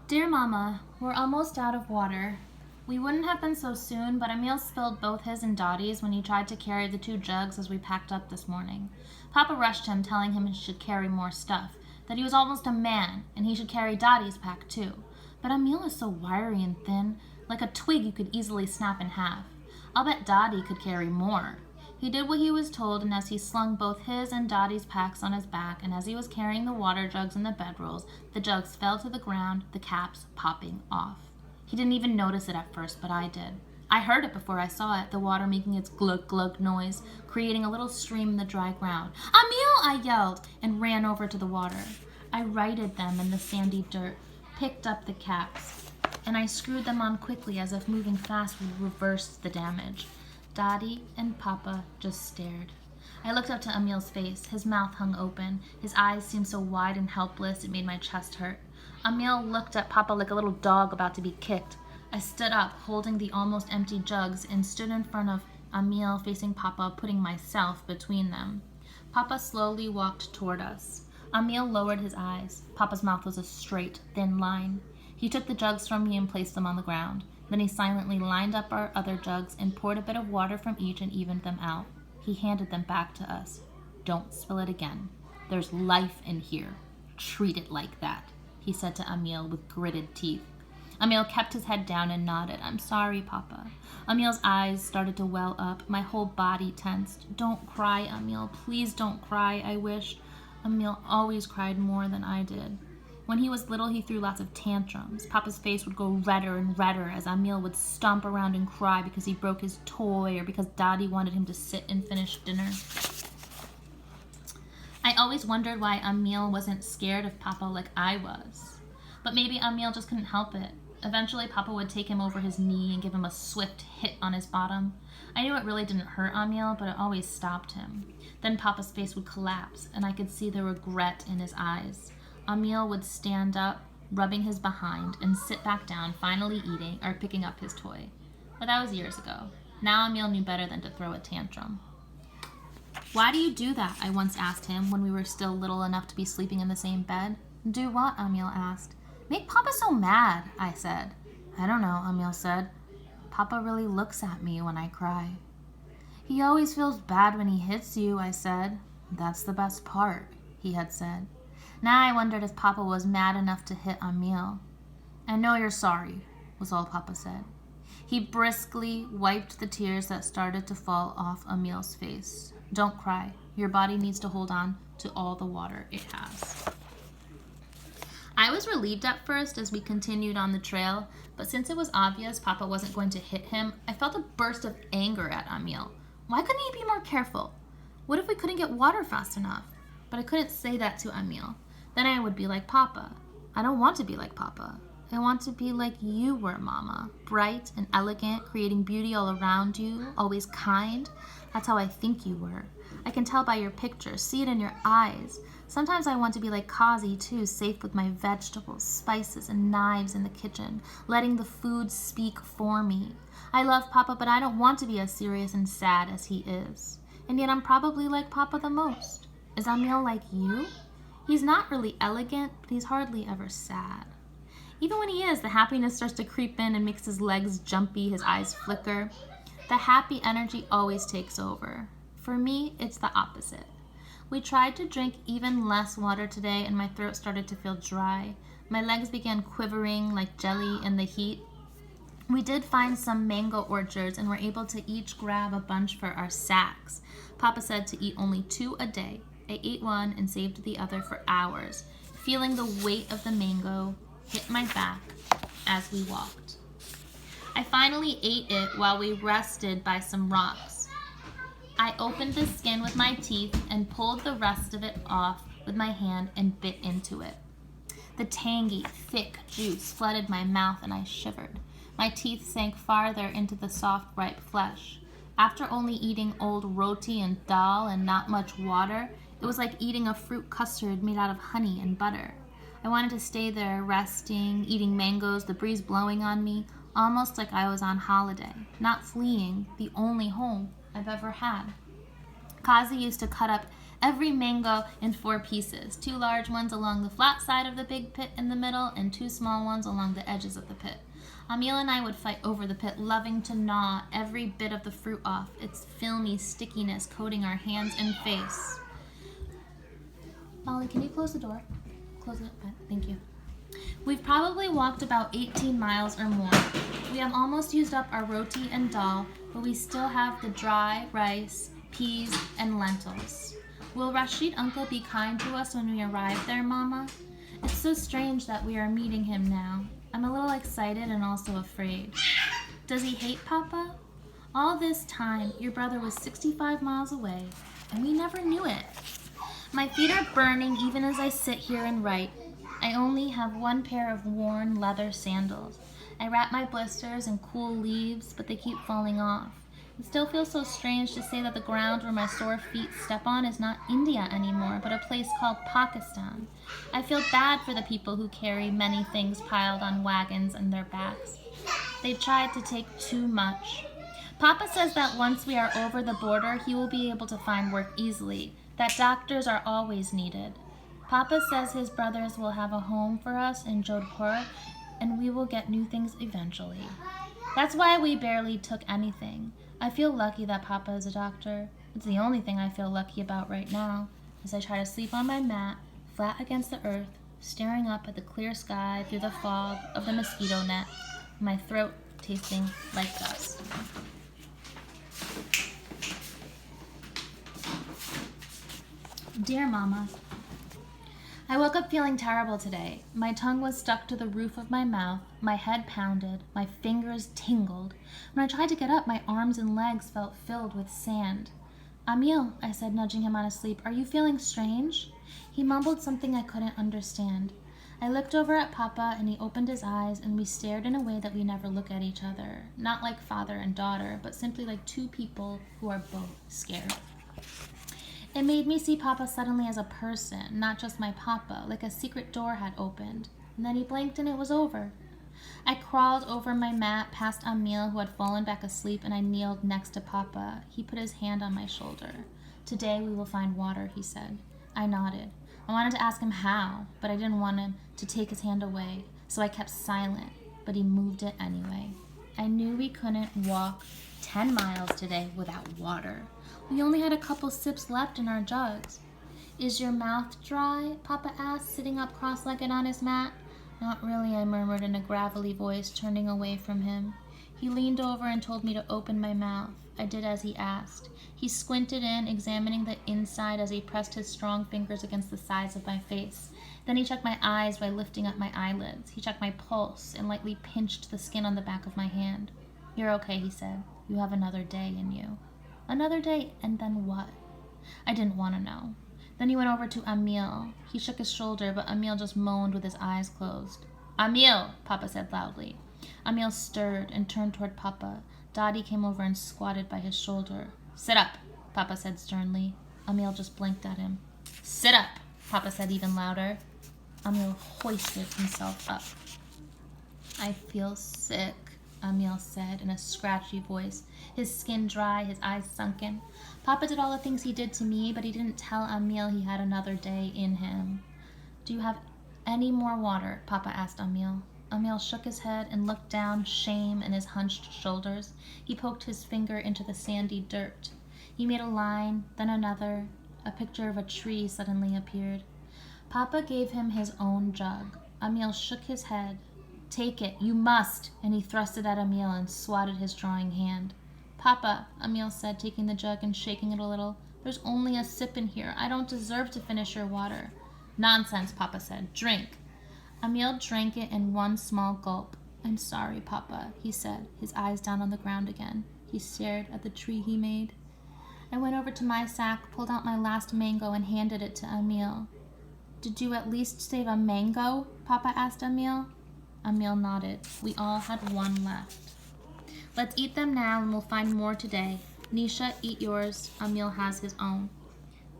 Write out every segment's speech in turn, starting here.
Dear Mama, we're almost out of water. We wouldn't have been so soon, but Emil spilled both his and Dottie's when he tried to carry the 2 jugs as we packed up this morning. Papa rushed him, telling him he should carry more stuff, that he was almost a man, and he should carry Dottie's pack too. But Emil is so wiry and thin, like a twig you could easily snap in half. I'll bet Dottie could carry more. He did what he was told, and as he slung both his and Dottie's packs on his back, and as he was carrying the water jugs and the bedrolls, the jugs fell to the ground, the caps popping off. He didn't even notice it at first, but I did. I heard it before I saw it, the water making its glug-glug noise, creating a little stream in the dry ground. "Emil!" I yelled, and ran over to the water. I righted them in the sandy dirt, picked up the caps, and I screwed them on quickly as if moving fast would reverse the damage. Dottie and Papa just stared. I looked up to Emil's face. His mouth hung open. His eyes seemed so wide and helpless it made my chest hurt. Emil looked at Papa like a little dog about to be kicked. I stood up, holding the almost empty jugs, and stood in front of Emil facing Papa, putting myself between them. Papa slowly walked toward us. Emil lowered his eyes. Papa's mouth was a straight, thin line. He took the jugs from me and placed them on the ground. Then he silently lined up our other jugs and poured a bit of water from each and evened them out. He handed them back to us. "Don't spill it again. There's life in here. Treat it like that," he said to Emil with gritted teeth. Emil kept his head down and nodded. "I'm sorry, Papa." Emil's eyes started to well up. My whole body tensed. "Don't cry, Emil. Please don't cry," I wished. Emil always cried more than I did. When he was little, he threw lots of tantrums. Papa's face would go redder and redder as Emil would stomp around and cry because he broke his toy or because Dottie wanted him to sit and finish dinner. I always wondered why Emil wasn't scared of Papa like I was. But maybe Emil just couldn't help it. Eventually, Papa would take him over his knee and give him a swift hit on his bottom. I knew it really didn't hurt Emil, but it always stopped him. Then Papa's face would collapse, and I could see the regret in his eyes. Emil would stand up, rubbing his behind, and sit back down, finally eating or picking up his toy. But that was years ago. Now Emil knew better than to throw a tantrum. "Why do you do that?" I once asked him when we were still little enough to be sleeping in the same bed. "Do what?" Emil asked. "Make Papa so mad," I said. "I don't know," Emil said. "Papa really looks at me when I cry." "He always feels bad when he hits you," I said. "That's the best part," he had said. Now I wondered if Papa was mad enough to hit Emil. "I know you're sorry," was all Papa said. He briskly wiped the tears that started to fall off Emil's face. "Don't cry. Your body needs to hold on to all the water it has." I was relieved at first as we continued on the trail, but since it was obvious Papa wasn't going to hit him, I felt a burst of anger at Emil. Why couldn't he be more careful? What if we couldn't get water fast enough? But I couldn't say that to Emil. Then I would be like Papa. I don't want to be like Papa. I want to be like you were, Mama. Bright and elegant, creating beauty all around you, always kind. That's how I think you were. I can tell by your pictures, see it in your eyes. Sometimes I want to be like Kazi too, safe with my vegetables, spices, and knives in the kitchen, letting the food speak for me. I love Papa, but I don't want to be as serious and sad as he is. And yet I'm probably like Papa the most. Is Emil like you? He's not really elegant, but he's hardly ever sad. Even when he is, the happiness starts to creep in and makes his legs jumpy, his eyes flicker. The happy energy always takes over. For me, it's the opposite. We tried to drink even less water today, and my throat started to feel dry. My legs began quivering like jelly in the heat. We did find some mango orchards and were able to each grab a bunch for our sacks. Papa said to eat only 2 a day. I ate one and saved the other for hours, feeling the weight of the mango hit my back as we walked. I finally ate it while we rested by some rocks. I opened the skin with my teeth and pulled the rest of it off with my hand and bit into it. The tangy, thick juice flooded my mouth and I shivered. My teeth sank farther into the soft, ripe flesh. After only eating old roti and dal and not much water, it was like eating a fruit custard made out of honey and butter. I wanted to stay there, resting, eating mangoes, the breeze blowing on me, almost like I was on holiday, not fleeing, the only home I've ever had. Kazi used to cut up every mango in 4 pieces, 2 large ones along the flat side of the big pit in the middle and 2 small ones along the edges of the pit. Amiel and I would fight over the pit, loving to gnaw every bit of the fruit off, its filmy stickiness coating our hands and face. Molly, can you close the door? Close it. Thank you. We've probably walked about 18 miles or more. We have almost used up our roti and dal, but we still have the dry rice, peas, and lentils. Will Rashid uncle be kind to us when we arrive there, Mama? It's so strange that we are meeting him now. I'm a little excited and also afraid. Does he hate Papa? All this time, your brother was 65 miles away, and we never knew it. My feet are burning even as I sit here and write. I only have 1 pair of worn leather sandals. I wrap my blisters in cool leaves, but they keep falling off. It still feels so strange to say that the ground where my sore feet step on is not India anymore, but a place called Pakistan. I feel bad for the people who carry many things piled on wagons and their backs. They tried to take too much. Papa says that once we are over the border, he will be able to find work easily, that doctors are always needed. Papa says his brothers will have a home for us in Jodhpur, and we will get new things eventually. That's why we barely took anything. I feel lucky that Papa is a doctor. It's the only thing I feel lucky about right now, as I try to sleep on my mat, flat against the earth, staring up at the clear sky through the fog of the mosquito net, my throat tasting like dust. Dear Mama, I woke up feeling terrible today. My tongue was stuck to the roof of my mouth, my head pounded, my fingers tingled. When I tried to get up, my arms and legs felt filled with sand. Amiel, I said, nudging him out of sleep, are you feeling strange? He mumbled something I couldn't understand. I looked over at Papa and he opened his eyes and we stared in a way that we never look at each other. Not like father and daughter, but simply like 2 people who are both scared. It made me see Papa suddenly as a person, not just my Papa, like a secret door had opened. And then he blinked and it was over. I crawled over my mat past Amiel, who had fallen back asleep, and I kneeled next to Papa. He put his hand on my shoulder. Today we will find water, he said. I nodded. I wanted to ask him how, but I didn't want him to take his hand away, so I kept silent, but he moved it anyway. I knew we couldn't walk 10 miles today without water. We only had a couple sips left in our jugs. Is your mouth dry? Papa asked, sitting up cross-legged on his mat. Not really, I murmured in a gravelly voice, turning away from him. He leaned over and told me to open my mouth. I did as he asked. He squinted in, examining the inside as he pressed his strong fingers against the sides of my face. Then he checked my eyes by lifting up my eyelids. He checked my pulse and lightly pinched the skin on the back of my hand. You're okay, he said. You have another day in you. Another day, and then what? I didn't want to know. Then he went over to Amiel. He shook his shoulder, but Amiel just moaned with his eyes closed. Amiel, Papa said loudly. Amiel stirred and turned toward Papa. Dottie came over and squatted by his shoulder. Sit up, Papa said sternly. Amiel just blinked at him. Sit up, Papa said even louder. Amiel hoisted himself up. I feel sick, Amiel said in a scratchy voice, his skin dry, his eyes sunken. Papa did all the things he did to me, but he didn't tell Amiel he had another day in him. Do you have any more water? Papa asked Amiel. Amiel shook his head and looked down, shame in his hunched shoulders. He poked his finger into the sandy dirt. He made a line, then another. A picture of a tree suddenly appeared. Papa gave him his own jug. Amiel shook his head. Take it, you must, and he thrust it at Amiel and swatted his drawing hand. Papa, Amiel said, taking the jug and shaking it a little, there's only a sip in here. I don't deserve to finish your water. Nonsense, Papa said. Drink. Amiel drank it in one small gulp. I'm sorry, Papa, he said, his eyes down on the ground again. He stared at the tree he made. I went over to my sack, pulled out my last mango, and handed it to Amiel. Did you at least save a mango? Papa asked Amiel. Amiel nodded. We all had one left. Let's eat them now and we'll find more today. Nisha, eat yours. Amiel has his own.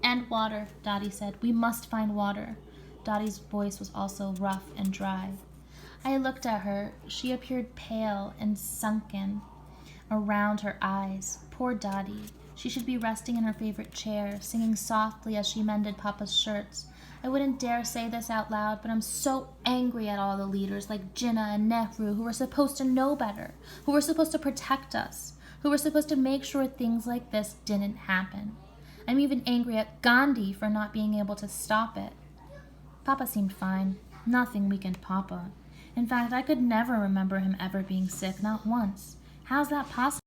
And water, Dottie said. We must find water. Dottie's voice was also rough and dry. I looked at her. She appeared pale and sunken around her eyes. Poor Dottie. She should be resting in her favorite chair, singing softly as she mended Papa's shirts. I wouldn't dare say this out loud, but I'm so angry at all the leaders like Jinnah and Nehru who were supposed to know better, who were supposed to protect us, who were supposed to make sure things like this didn't happen. I'm even angry at Gandhi for not being able to stop it. Papa seemed fine. Nothing weakened Papa. In fact, I could never remember him ever being sick, not once. How's that possible?